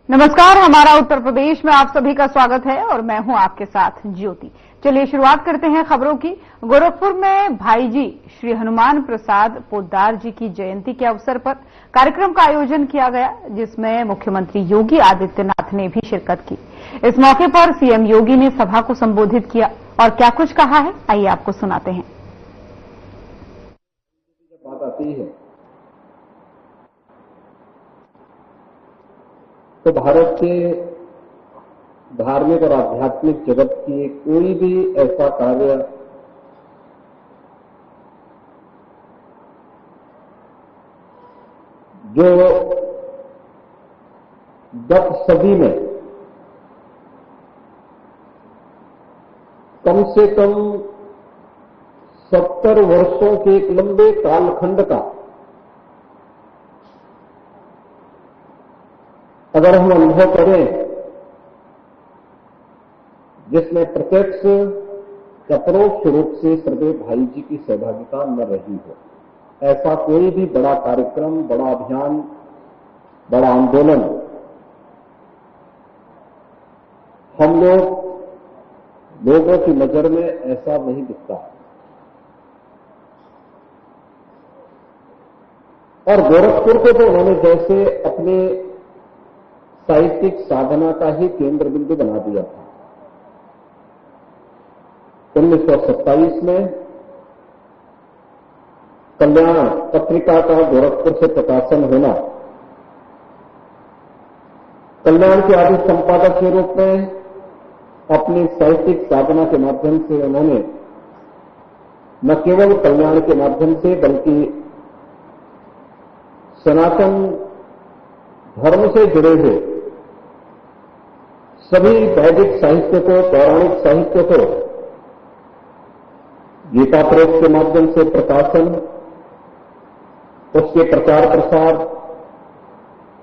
नमस्कार, हमारा उत्तर प्रदेश में आप सभी का स्वागत है और मैं हूं आपके साथ ज्योति। चलिए शुरुआत करते हैं खबरों की। गोरखपुर में भाईजी श्री हनुमान प्रसाद पोद्दार जी की जयंती के अवसर पर कार्यक्रम का आयोजन किया गया, जिसमें मुख्यमंत्री योगी आदित्यनाथ ने भी शिरकत की। इस मौके पर सीएम योगी ने सभा को संबोधित किया और क्या कुछ कहा है, आइए आपको सुनाते हैं। बात आती है तो भारत के धार्मिक और आध्यात्मिक जगत की कोई भी ऐसा कार्य जो गत सदी में कम से कम 70 वर्षों के एक लंबे कालखंड का अगर हम अनुभव करें, जिसमें प्रत्यक्ष या परोक्ष रूप से श्रद्धेय भाई जी की सहभागिता न रही हो, ऐसा कोई भी बड़ा कार्यक्रम, बड़ा अभियान, बड़ा आंदोलन हम लोगों की नजर में ऐसा नहीं दिखता। और गोरखपुर को तो उन्होंने जैसे अपने साहित्यिक साधना का ही केंद्र बिंदु बना दिया था। 1927 में कल्याण पत्रिका का गोरखपुर से प्रकाशन होना, कल्याण के आदि संपादक के रूप में अपनी साहित्यिक साधना के माध्यम से उन्होंने न केवल कल्याण के माध्यम से बल्कि सनातन धर्म से जुड़े हुए सभी वैदिक साहित्य को, पौराणिक साहित्य को गीता प्रेस के माध्यम से प्रकाशन, उसके प्रचार प्रसार,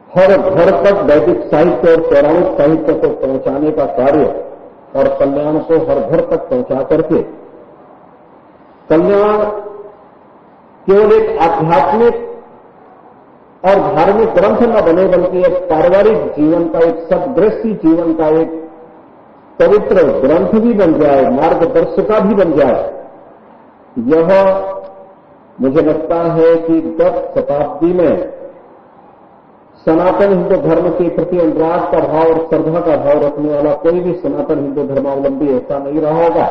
हर घर तक वैदिक साहित्य और पौराणिक साहित्य को पहुंचाने का कार्य और कल्याण को हर घर तक पहुंचा करके कल्याण केवल एक आध्यात्मिक और धार्मिक ग्रंथ न बने बल्कि एक पारिवारिक जीवन का, एक सदगृहस्थी जीवन का एक पवित्र ग्रंथ भी बन जाए, मार्गदर्शिका भी बन जाए। यह मुझे लगता है कि गत शताब्दी में सनातन हिंदू धर्म के प्रति अनुराग का भाव और श्रद्धा का भाव रखने वाला कोई भी सनातन हिंदू धर्मावलंबी ऐसा नहीं रहा होगा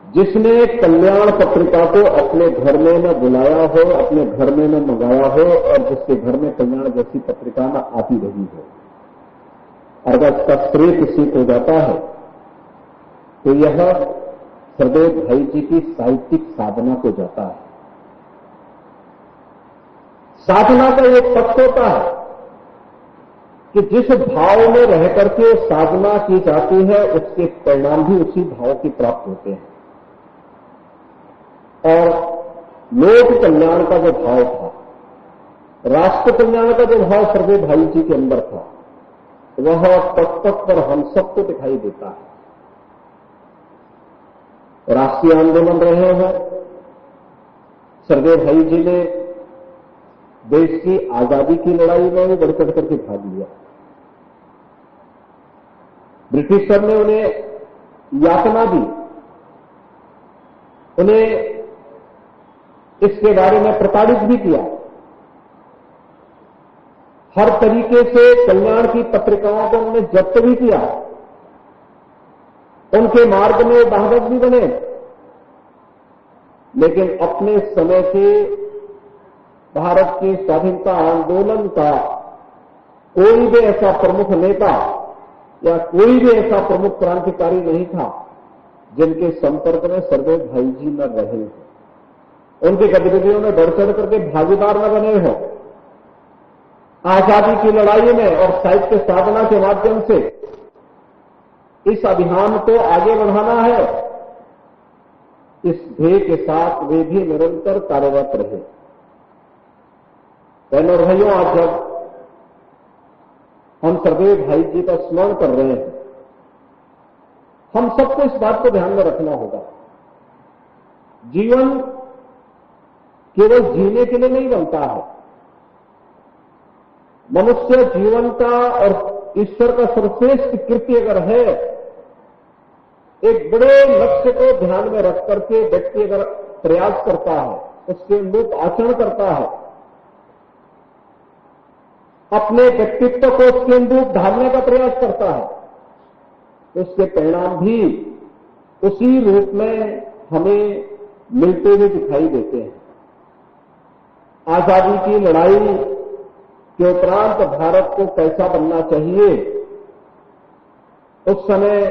जिसने कल्याण पत्रिका को अपने घर में न बुलाया हो, अपने घर में न मंगाया हो और जिसके घर में कल्याण जैसी पत्रिका न आती रही हो। और अगर इसका श्रेय किसी को जाता है तो यह श्रद्धेय भाई जी की साहित्यिक साधना को जाता है। साधना का एक तत्व होता है कि जिस भाव में रह करके साधना की जाती है उसके परिणाम भी उसी भाव के प्राप्त होते हैं। और लोक कल्याण का जो भाव था, राष्ट्र कल्याण का जो भाव श्रद्धेय भाई जी के अंदर था, वह तक पर हम सबको दिखाई देता है। राष्ट्रीय आंदोलन रहे हैं, श्रद्धेय भाई जी ने देश की आजादी की लड़ाई में भी बढ़ चढ़ करके भाग लिया। ब्रिटिशर ने उन्हें यातना दी, उन्हें इसके बारे में प्रताड़ित भी किया। हर तरीके से कल्याण की पत्रिकाओं को उन्होंने जब्त भी किया, उनके मार्ग में बाधक भी बने। लेकिन अपने समय के भारत के स्वाधीनता आंदोलन का कोई भी ऐसा प्रमुख नेता या कोई भी ऐसा प्रमुख क्रांतिकारी नहीं था जिनके संपर्क में श्रद्धेय भाई जी न रहे हो, उनकी गतिविधियों में बढ़ चढ़ करके भागीदार न बने हो। आजादी की लड़ाई में और साहित्य साधना के माध्यम से इस अभियान को आगे बढ़ाना है, इस ध्येय के साथ वे भी निरंतर कार्यरत रहे। बहनों और भाइयों, आज जब हम श्रद्धेय भाई जी का स्मरण कर रहे हैं, हम सबको इस बात को ध्यान में रखना होगा, जीवन केवल जीने के लिए नहीं बनता है, मनुष्य जीवन का और ईश्वर का सर्वश्रेष्ठ कृत्य अगर है, एक बड़े लक्ष्य को ध्यान में रख करके व्यक्ति अगर प्रयास करता है, उसके अनुरूप आचरण करता है, अपने व्यक्तित्व को उसके अनुरूप ढालने का प्रयास करता है, तो उसके परिणाम भी उसी रूप में हमें मिलते हुए दिखाई देते हैं। आजादी की लड़ाई के उपरांत भारत को कैसा बनना चाहिए, उस समय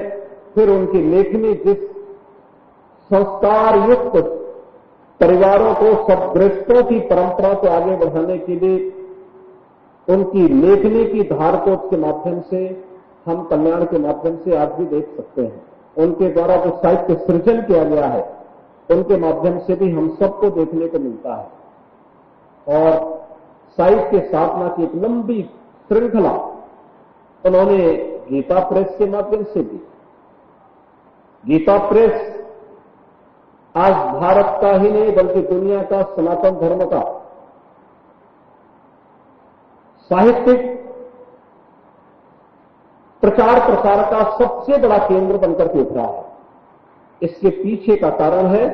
फिर उनकी लेखनी जिस संस्कार युक्त परिवारों को सदगृहस्थों की परंपरा को आगे बढ़ाने के लिए उनकी लेखनी की धारकों के माध्यम से हम कल्याण के माध्यम से आज भी देख सकते हैं। उनके द्वारा जो साहित्य सृजन किया गया है, उनके माध्यम से भी हम सबको देखने को मिलता है। और साहित्य साधना की एक लंबी श्रृंखला उन्होंने गीता प्रेस के माध्यम से भी, गीता प्रेस आज भारत का ही नहीं बल्कि दुनिया का सनातन धर्म का साहित्यिक प्रचार प्रसार का सबसे बड़ा केंद्र बनकर के उभरा है। इसके पीछे का कारण है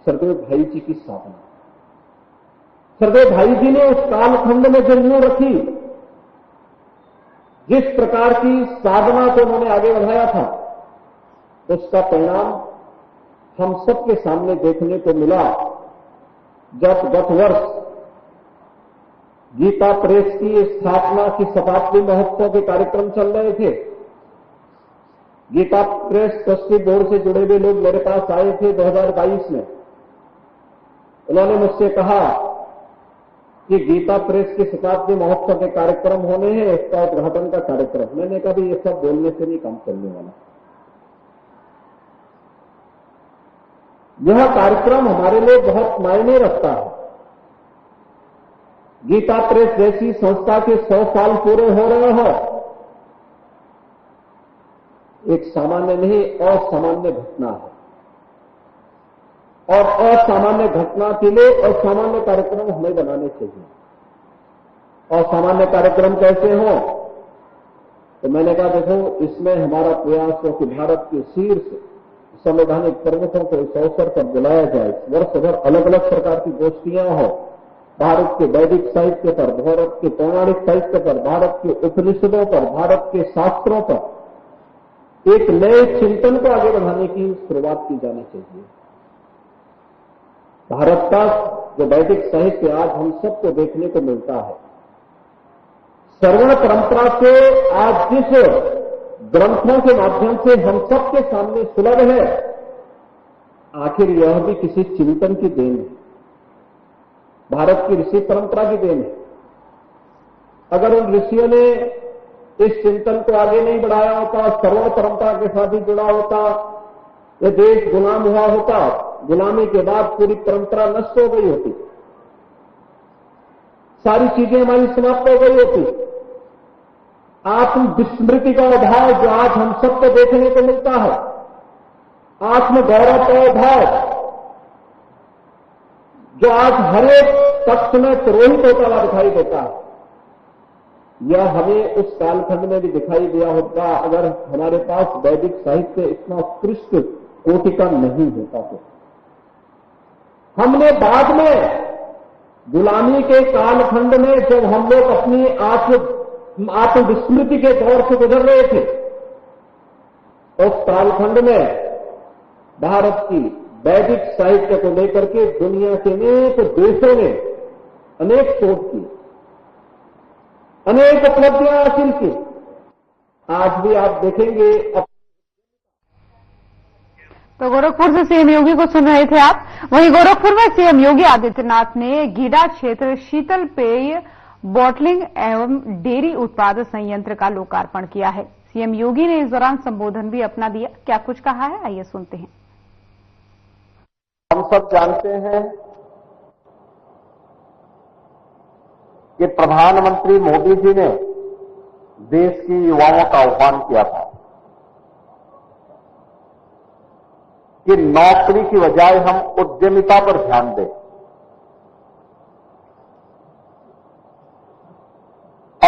सरदेव भाई जी की साधना। सरदेव भाई जी ने उस कालखंड में जो नींव रखी, जिस प्रकार की साधना को उन्होंने आगे बढ़ाया था, उसका परिणाम हम सबके सामने देखने को मिला जब गत वर्ष गीता प्रेस की स्थापना की शताब्दी महोत्सव के कार्यक्रम चल रहे थे। गीता प्रेस ट्रस्टी बोर्ड से जुड़े हुए लोग मेरे पास आए थे 2022 में। उन्होंने मुझसे कहा कि गीता प्रेस के शताब्दी महोत्सव के कार्यक्रम होने हैं, इसका उद्घाटन का कार्यक्रम। मैंने कहा भी ये सब बोलने से नहीं काम चलने वाला। यह कार्यक्रम हमारे लिए बहुत मायने रखता है। गीता प्रेस जैसी संस्था के 100 साल पूरे हो रहे हो, एक सामान्य नहीं असामान्य घटना है। और असामान्य घटना के लिए असामान्य कार्यक्रम हमें बनाने चाहिए। असामान्य कार्यक्रम कैसे हो, तो मैंने कहा देखो, इसमें हमारा प्रयास हो कि भारत के शीर्ष संवैधानिक प्रमुखों को इस अवसर पर बुलाया जाए। वर्ष भर अलग अलग प्रकार की गोष्ठियां हो, भारत के वैदिक साहित्य पर, भारत के पौराणिक साहित्य पर, भारत के उपनिषदों पर, भारत के शास्त्रों पर एक नए चिंतन को आगे बढ़ाने की शुरुआत की जानी चाहिए। भारत का जो वैदिक साहित्य आज हम सबको देखने को मिलता है, श्रवण परंपरा से आज जिस ग्रंथों के माध्यम से हम सबके सामने सुलभ है, आखिर यह भी किसी चिंतन की देन है, भारत की ऋषि परंपरा की देन है। अगर उन ऋषियों ने इस चिंतन को आगे नहीं बढ़ाया होता, श्रवण परंपरा के साथ ही जुड़ा होता, यह देश गुलाम हुआ होता, गुलामी के बाद पूरी परंपरा नष्ट हो गई होती, सारी चीजें हमारी समाप्त हो गई होती। आत्म विस्मृति का अभाव जो आज हम सबको देखने को मिलता है, आत्म गौरव का अभाव जो आज हर एक पक्ष में तिरोहित होता हुआ दिखाई देता है, यह हमें उस कालखंड में भी दिखाई दिया होता अगर हमारे पास वैदिक साहित्य इतना उत्कृष्ट कोटि का नहीं होता। तो हमने बाद में गुलामी के कालखंड में जब हम लोग अपनी आत्मविस्मृति के दौर से गुजर रहे थे, उस कालखंड में भारत की वैदिक साहित्य को लेकर के दुनिया के अनेक देशों ने अनेक शोध की, अनेक उपलब्धियां हासिल की। आज भी आप देखेंगे। तो गोरखपुर से सीएम योगी को सुन रहे थे आप। वहीं गोरखपुर में सीएम योगी आदित्यनाथ ने गीडा क्षेत्र शीतल पेय बॉटलिंग एवं डेयरी उत्पाद संयंत्र का लोकार्पण किया है। सीएम योगी ने इस दौरान संबोधन भी अपना दिया। क्या कुछ कहा है, आइए सुनते हैं। हम सब जानते हैं कि प्रधानमंत्री मोदी जी ने देश की युवाओं का आह्वान किया था कि नौकरी की बजाय हम उद्यमिता पर ध्यान दें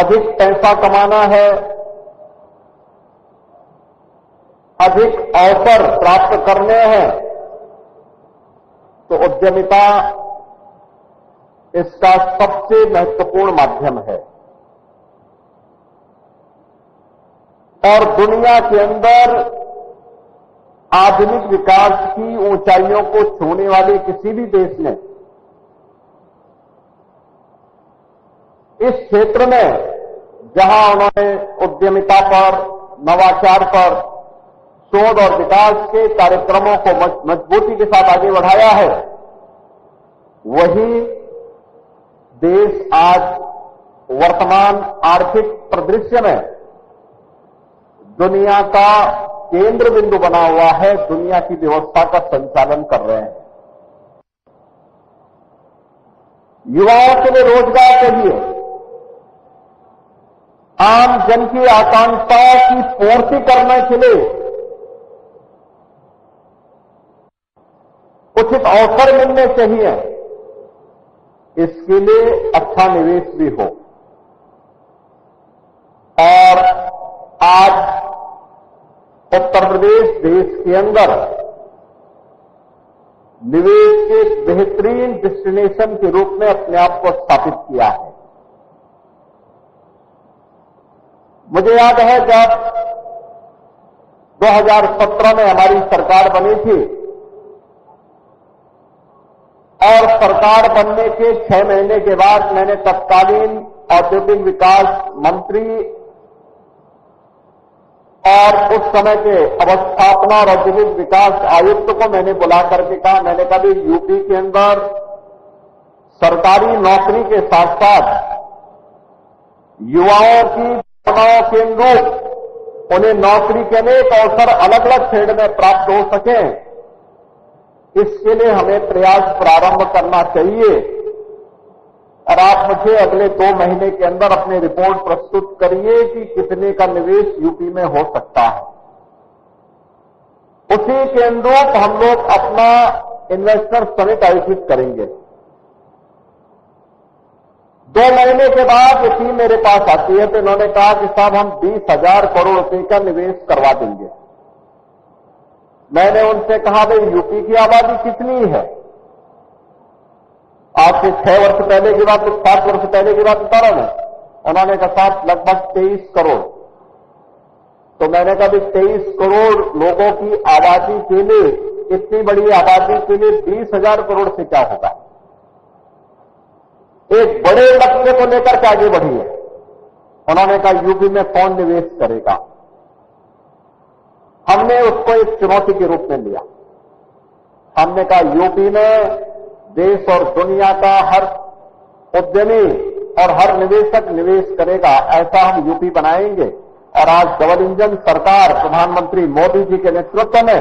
अधिक पैसा कमाना है, अधिक अवसर प्राप्त करने हैं, तो उद्यमिता इसका सबसे महत्वपूर्ण माध्यम है। और दुनिया के अंदर आधुनिक विकास की ऊंचाइयों को छूने वाले किसी भी देश ने इस क्षेत्र में जहां उन्होंने उद्यमिता पर, नवाचार पर, शोध और विकास के कार्यक्रमों को मजबूती के साथ आगे बढ़ाया है, वही देश आज वर्तमान आर्थिक परिदृश्य में दुनिया का केंद्र बिंदु बना हुआ है, दुनिया की व्यवस्था का संचालन कर रहे हैं। युवाओं के लिए रोजगार चाहिए, आम जन की आकांक्षाओं की पूर्ति करने के लिए उचित अवसर मिलने चाहिए, इसके लिए अच्छा निवेश भी हो। और आज उत्तर प्रदेश देश के अंदर निवेश के बेहतरीन डेस्टिनेशन के रूप में अपने आप को स्थापित किया है। मुझे याद है जब 2017 में हमारी सरकार बनी थी और सरकार बनने के 6 महीने के बाद मैंने तत्कालीन औद्योगिक विकास मंत्री और उस समय के अवस्थापना और औद्योगिक विकास आयुक्त को मैंने बुला करके कहा, मैंने कहा भी यूपी के अंदर सरकारी नौकरी के साथ साथ युवाओं की भावनाओं के अनुरूप उन्हें नौकरी के अनेक अवसर अलग अलग फील्ड में प्राप्त हो सके, इसके लिए हमें प्रयास प्रारंभ करना चाहिए। और आप मुझे अगले 2 महीने के अंदर अपनी रिपोर्ट प्रस्तुत करिए कि कितने का निवेश यूपी में हो सकता है। उसी के अनुरूप हम लोग अपना इन्वेस्टर समिट आयोजित करेंगे। 2 महीने के बाद ये टीम मेरे पास आती है तो इन्होंने कहा कि साहब हम 20,000 करोड़ रुपए का निवेश करवा देंगे। मैंने उनसे कहा भाई यूपी की आबादी कितनी है? आज से 6 वर्ष पहले की बात, 7 वर्ष पहले की बात बता रहा हूं। उन्होंने कहा साहब लगभग 23 करोड़। तो मैंने कहा 23 करोड़ लोगों की आबादी के लिए, इतनी बड़ी आबादी के लिए 20,000 करोड़ से क्या होगा? एक बड़े लक्ष्य को लेकर के आगे बढ़िए। उन्होंने कहा यूपी में कौन निवेश करेगा? हमने उसको एक चुनौती के रूप में लिया। हमने कहा यूपी में देश और दुनिया का हर उद्यमी और हर निवेशक निवेश करेगा, ऐसा हम यूपी बनाएंगे। और आज डबल इंजन सरकार प्रधानमंत्री मोदी जी के नेतृत्व में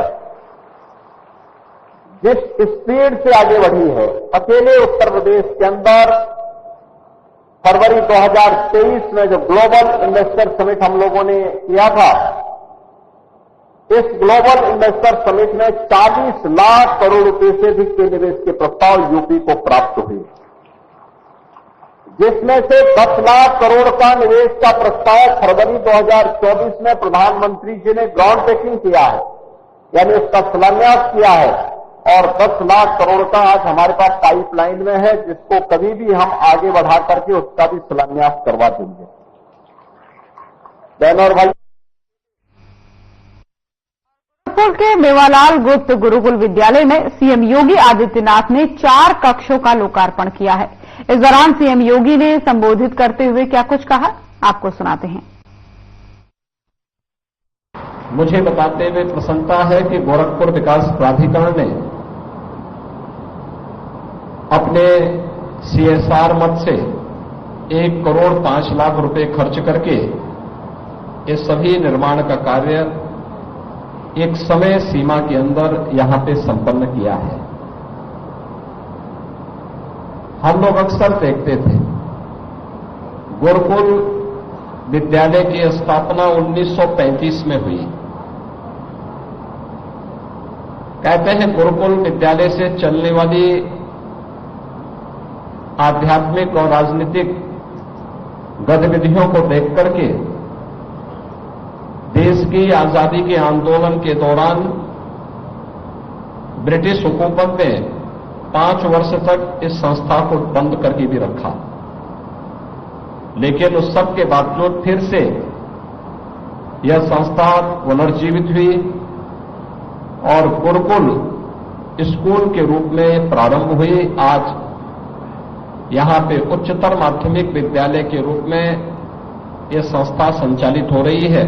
जिस स्पीड से आगे बढ़ी है, अकेले उत्तर प्रदेश के अंदर फरवरी 2023 में जो ग्लोबल इन्वेस्टर समिट हम लोगों ने किया था, इस ग्लोबल इन्वेस्टर समिट में 40 लाख करोड़ रुपए से अधिक के निवेश के प्रस्ताव यूपी को प्राप्त हुए, जिसमें से 10 लाख करोड़ का निवेश का प्रस्ताव फरवरी 2024 में प्रधानमंत्री जी ने ग्राउंड ब्रेकिंग किया है, यानी उसका शिलान्यास किया है। और 10 लाख करोड़ का आज हमारे पास पाइपलाइन में है, जिसको कभी भी हम आगे बढ़ा करके उसका भी शिलान्यास करवा देंगे। बहनों और भाई, गोरखपुर के मेवालाल गुप्त गुरुकुल विद्यालय में सीएम योगी आदित्यनाथ ने 4 कक्षों का लोकार्पण किया है। इस दौरान सीएम योगी ने संबोधित करते हुए क्या कुछ कहा, आपको सुनाते हैं। मुझे बताते हुए प्रसन्नता है कि गोरखपुर विकास प्राधिकरण ने अपने सीएसआर मद से 1 करोड़ 5 लाख रुपए खर्च करके ये सभी निर्माण का कार्य एक समय सीमा के अंदर यहां पे संपन्न किया है। हम लोग अक्सर देखते थे गुरुकुल विद्यालय की स्थापना 1935 में हुई। कहते हैं गुरुकुल विद्यालय से चलने वाली आध्यात्मिक और राजनीतिक गतिविधियों को देख करके देश की आजादी के आंदोलन के दौरान ब्रिटिश हुकूमत ने 5 वर्ष तक इस संस्था को बंद करके भी रखा, लेकिन उस सब के बावजूद फिर से यह संस्था पुनर्जीवित हुई और गुरुकुल स्कूल के रूप में प्रारंभ हुई। आज यहां पे उच्चतर माध्यमिक विद्यालय के रूप में यह संस्था संचालित हो रही है।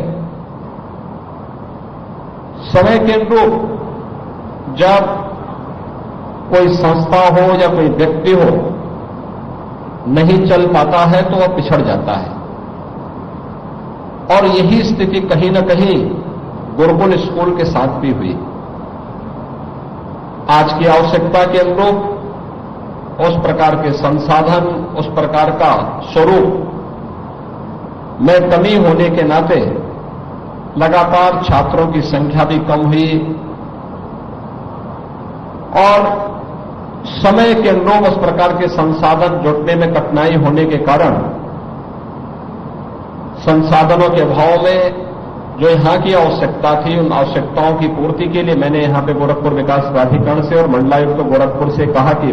समय के अनुरूप जब कोई संस्था हो या कोई व्यक्ति हो नहीं चल पाता है तो वह पिछड़ जाता है, और यही स्थिति कहीं न कहीं गुरुकुल स्कूल के साथ भी हुई। आज की आवश्यकता के अनुरूप उस प्रकार के संसाधन, उस प्रकार का स्वरूप में कमी होने के नाते लगातार छात्रों की संख्या भी कम हुई और समय के अनुरूप उस प्रकार के संसाधन जुटने में कठिनाई होने के कारण संसाधनों के अभाव में जो यहां की आवश्यकता थी, उन आवश्यकताओं की पूर्ति के लिए मैंने यहां पे गोरखपुर विकास प्राधिकरण से और मंडलायुक्त गोरखपुर से कहा कि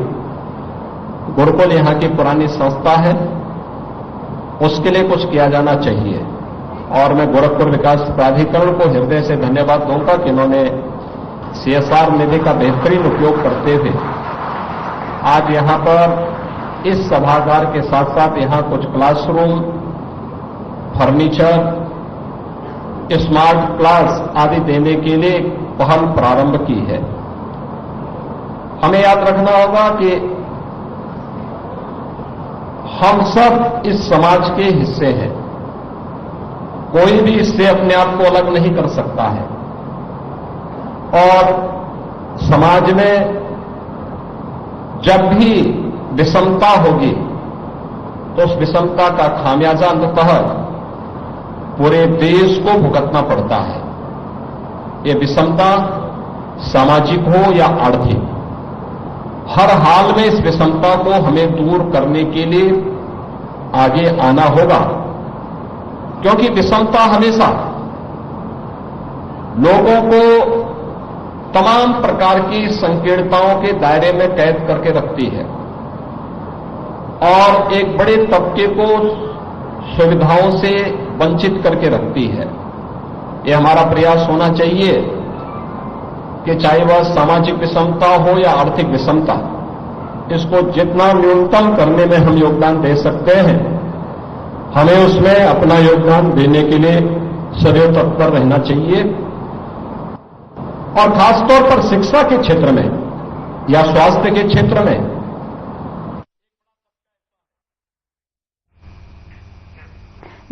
गुरुकुल यहां की पुरानी संस्था है, उसके लिए कुछ किया जाना चाहिए। और मैं गोरखपुर विकास प्राधिकरण को हृदय से धन्यवाद दूंगा कि इन्होंने सीएसआर निधि का बेहतरीन उपयोग करते हुए आज यहां पर इस सभागार के साथ साथ यहां कुछ क्लासरूम, फर्नीचर, स्मार्ट क्लास आदि देने के लिए पहल प्रारंभ की है। हमें याद रखना होगा कि हम सब इस समाज के हिस्से हैं, कोई भी इससे अपने आप को अलग नहीं कर सकता है, और समाज में जब भी विषमता होगी तो उस विषमता का खामियाजा अंततः पूरे देश को भुगतना पड़ता है। ये विषमता सामाजिक हो या आर्थिक, हर हाल में इस विषमता को हमें दूर करने के लिए आगे आना होगा, क्योंकि विषमता हमेशा लोगों को तमाम प्रकार की संकीर्णताओं के दायरे में कैद करके रखती है और एक बड़े तबके को सुविधाओं से वंचित करके रखती है। यह हमारा प्रयास होना चाहिए कि चाहे वह सामाजिक विषमता हो या आर्थिक विषमता, इसको जितना न्यूनतम करने में हम योगदान दे सकते हैं, हमें उसमें अपना योगदान देने के लिए सदैव तत्पर रहना चाहिए। और खासतौर पर शिक्षा के क्षेत्र में या स्वास्थ्य के क्षेत्र में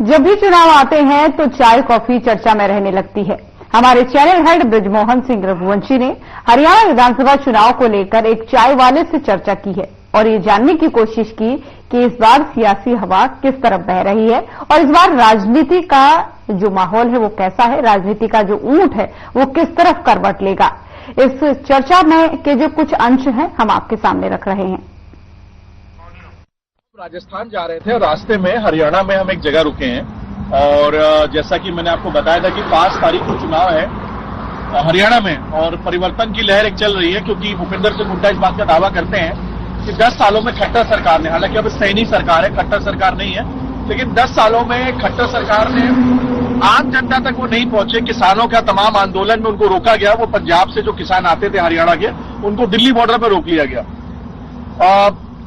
जब भी चुनाव आते हैं तो चाय कॉफी चर्चा में रहने लगती है। हमारे चैनल हेड ब्रिजमोहन सिंह रघुवंशी ने हरियाणा विधानसभा चुनाव को लेकर एक चाय वाले से चर्चा की है और ये जानने की कोशिश की कि इस बार सियासी हवा किस तरफ बह रही है और इस बार राजनीति का जो माहौल है वो कैसा है, राजनीति का जो ऊंट है वो किस तरफ करवट लेगा। इस चर्चा में के जो कुछ अंश हैं हम आपके सामने रख रहे हैं। राजस्थान जा रहे थे, रास्ते में हरियाणा में हम एक जगह रुके हैं और जैसा कि मैंने आपको बताया था कि 5 तारीख को चुनाव है हरियाणा में और परिवर्तन की लहर एक चल रही है, क्योंकि भूपेंद्र सिंह हुड्डा इस बात का दावा करते हैं कि 10 सालों में खट्टर सरकार ने, हालांकि अब सैनी सरकार है, खट्टर सरकार नहीं है, लेकिन 10 सालों में खट्टर सरकार ने आम जनता तक वो नहीं पहुंचे। किसानों का तमाम आंदोलन में उनको रोका गया। वो पंजाब से जो किसान आते थे हरियाणा के, उनको दिल्ली बॉर्डर पर रोक लिया गया।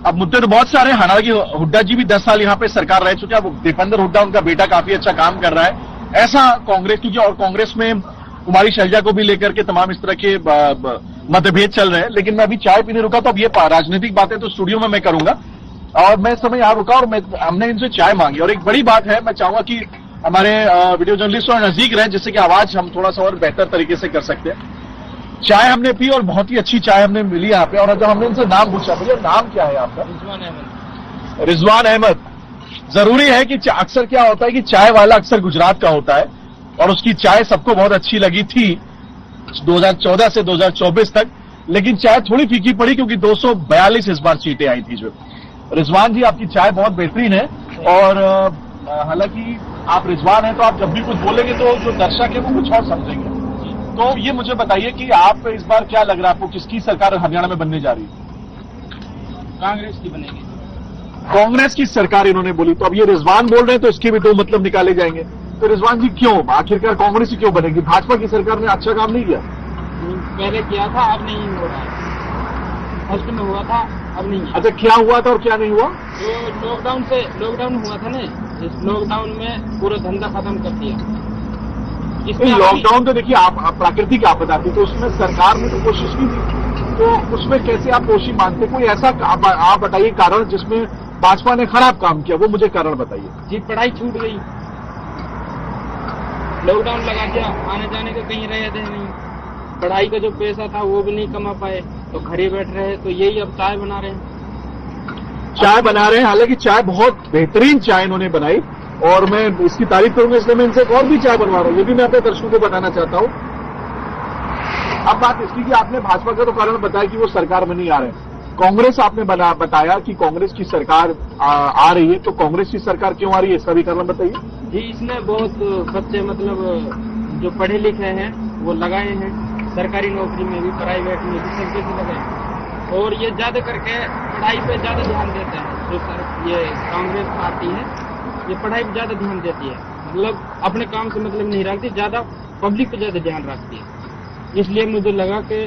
अब मुद्दे तो बहुत सारे, हालांकि हुड्डा जी भी 10 साल यहाँ पे सरकार रह चुके हैं। दीपेंद्र हुड्डा उनका बेटा काफी अच्छा काम कर रहा है, ऐसा कांग्रेस, क्योंकि और कांग्रेस में कुमारी शैलजा को भी लेकर के तमाम इस तरह के मतभेद चल रहे हैं। लेकिन मैं अभी चाय पीने रुका, तो अब ये राजनीतिक बातें तो स्टूडियो में मैं करूंगा और मैं समय यहाँ रुका और हमने इनसे चाय मांगी। और एक बड़ी बात है, मैं चाहूंगा कि हमारे वीडियो जर्नलिस्ट और नजदीक रहे, जिससे कि आवाज हम थोड़ा सा और बेहतर तरीके से कर सकते हैं। चाय हमने पी और बहुत ही अच्छी चाय हमने मिली यहाँ पे। और जब हमने इनसे नाम पूछा, भैया नाम क्या है आपका? रिजवान अहमद। जरूरी है कि अक्सर क्या होता है कि चाय वाला अक्सर गुजरात का होता है और उसकी चाय सबको बहुत अच्छी लगी थी 2014 से 2024 तक, लेकिन चाय थोड़ी फीकी पड़ी क्योंकि 242 इस बार सीटें आई थी। जो रिजवान जी, आपकी चाय बहुत बेहतरीन है और हालांकि आप रिजवान हैं तो आप जब भी कुछ बोलेंगे तो जो दर्शक है वो कुछ और समझेंगे। तो ये मुझे बताइए कि आप इस बार क्या लग रहा है आपको, किसकी सरकार हरियाणा में बनने जा रही है? कांग्रेस की बनेगी। कांग्रेस की सरकार इन्होंने बोली, तो अब ये रिजवान बोल रहे हैं तो इसके भी दो मतलब निकाले जाएंगे। तो रिजवान जी क्यों, आखिरकार कांग्रेस ही क्यों बनेगी? भाजपा की सरकार ने अच्छा काम नहीं किया? पहले किया था, अब नहीं हो रहा है। फर्स्ट में हुआ था, अब नहीं है। अच्छा, क्या हुआ था और क्या नहीं हुआ? जो लॉकडाउन हुआ था ना, इस लॉकडाउन में पूरा धंधा खत्म कर दिया। इसमें लॉकडाउन तो देखिए आप प्राकृतिक आपदा थी, तो उसमें सरकार ने तो कोशिश की थी, तो उसमें कैसे आप दोषी मानते? कोई ऐसा आप बताइए कारण जिसमें भाजपा ने खराब काम किया, वो मुझे कारण बताइए। जी, पढ़ाई छूट गई, लॉकडाउन लगा दिया, आने जाने का कहीं रहे थे नहीं, पढ़ाई का जो पैसा था वो भी नहीं कमा पाए, तो घर ही बैठ रहे। तो यही अब चाय बना रहे हैं। चाय बना रहे हैं, हालांकि चाय बहुत बेहतरीन चाय इन्होंने बनाई और मैं इसकी तारीफ करूंगा, इसलिए मैं इनसे एक और भी चाय बनवा रहा हूं। ये भी मैं अपने दर्शकों को बताना चाहता हूं। अब बात इसकी कि आपने भाजपा का तो कारण बताया कि वो सरकार में नहीं आ रहे हैं, कांग्रेस आपने बताया कि कांग्रेस की सरकार आ रही है, तो कांग्रेस की सरकार क्यों आ रही है, इसका भी कारण बताइए। जी, इसमें बहुत बच्चे मतलब जो पढ़े लिखे हैं वो लगाए हैं, सरकारी नौकरी में भी, प्राइवेट में भी, सब जगह लगाए हैं। और ये ज्यादा करके पढ़ाई पे ज्यादा ध्यान देते हैं। जो ये कांग्रेस पार्टी है, ये पढ़ाई पे ज्यादा ध्यान देती है, मतलब अपने काम से मतलब नहीं रखती, ज्यादा पब्लिक पे ज्यादा ध्यान रखती है। इसलिए मुझे लगा कि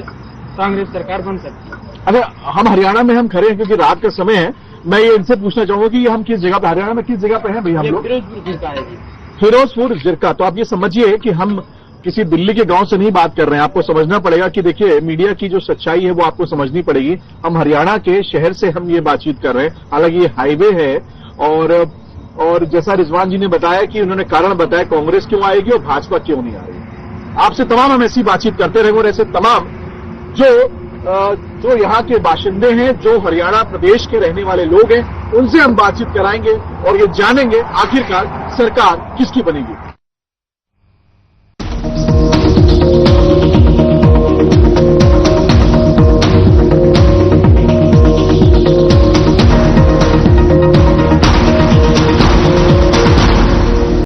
कांग्रेस सरकार बन सकती है। अच्छा, हम हरियाणा में हम खड़े हैं क्योंकि रात का समय है, मैं ये इनसे पूछना चाहूंगा कि हम किस जगह पे, हरियाणा में किस जगह पे हैं भैया हम लोग? फिरोजपुर जिला है जी। फिरोजपुर जिला। तो आप ये समझिए कि हम किसी दिल्ली के गांव से नहीं बात कर रहे हैं। आपको समझना पड़ेगा कि देखिए, मीडिया की जो सच्चाई है वो आपको समझनी पड़ेगी। हम हरियाणा के शहर से हम ये बातचीत कर रहे हैं, हालांकि ये हाईवे है। और जैसा रिजवान जी ने बताया कि उन्होंने कारण बताया कांग्रेस क्यों आएगी और भाजपा क्यों नहीं आएगी। आपसे तमाम हम ऐसी बातचीत करते रहेंगे और ऐसे तमाम जो यहाँ के बाशिंदे हैं, जो हरियाणा प्रदेश के रहने वाले लोग हैं, उनसे हम बातचीत कराएंगे और ये जानेंगे आखिरकार सरकार किसकी बनेगी।